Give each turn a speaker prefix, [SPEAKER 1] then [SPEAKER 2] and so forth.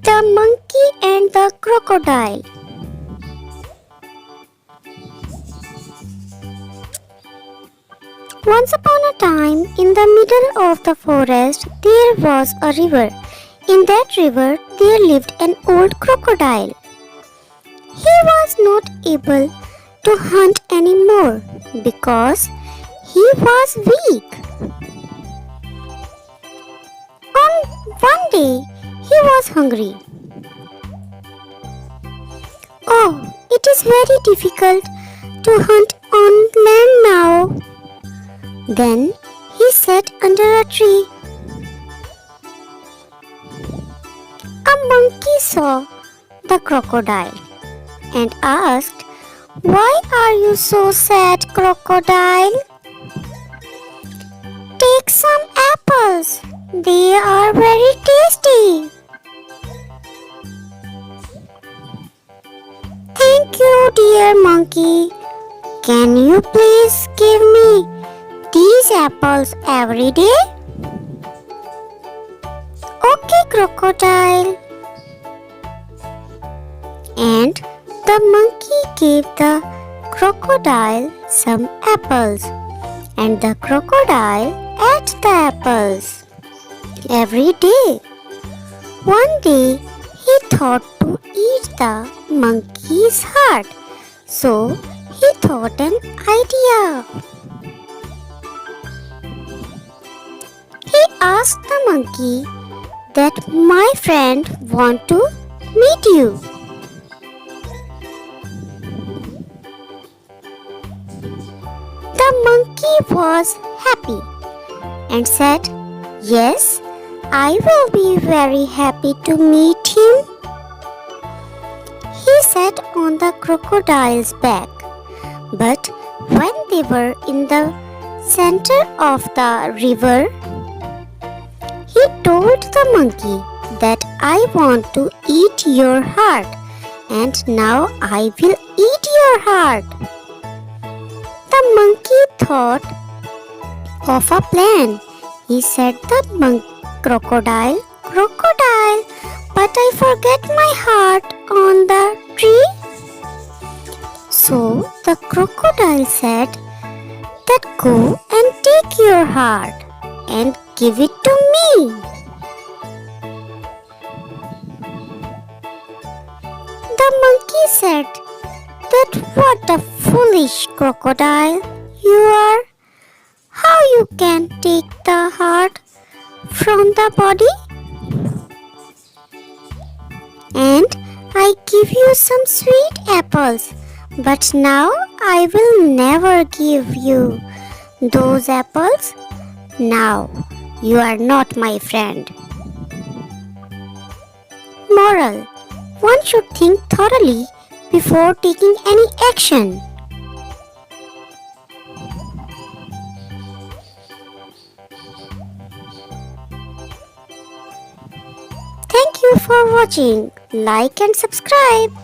[SPEAKER 1] The Monkey and the Crocodile. Once upon a time, in the middle of the forest, there was a river. In that river, there lived an old crocodile. He was not able to hunt anymore because he was weak. On one day, he was hungry. Oh, it is very difficult to hunt on land now. Then he sat under a tree. A monkey saw the crocodile and asked, "Why are you so sad, crocodile? Take some apples. They are very tasty." "Thank you, dear monkey. Can you please give me these apples every day?" "Okay, crocodile." And the monkey gave the crocodile some apples, and the crocodile ate the apples every day. One day he thought to eat the monkey's heart, so he thought an idea. He asked the monkey that my friend want to meet you. The monkey was happy and said, "Yes, I will be very happy to meet him." He sat on the crocodile's back, but when they were in the center of the river, he told the monkey that "I want to eat your heart, and now I will eat your heart." The monkey thought of a plan. He said the crocodile, "Crocodile, but I forget my heart on the tree." So the crocodile said that "Go and take your heart and give it to me." The monkey said that "What a foolish crocodile you are! How you can take the heart from the body? And I give you some sweet apples, but now I will never give you those apples. Now you are not my friend." Moral: one should think thoroughly before taking any action. Thank you for watching. Like and subscribe.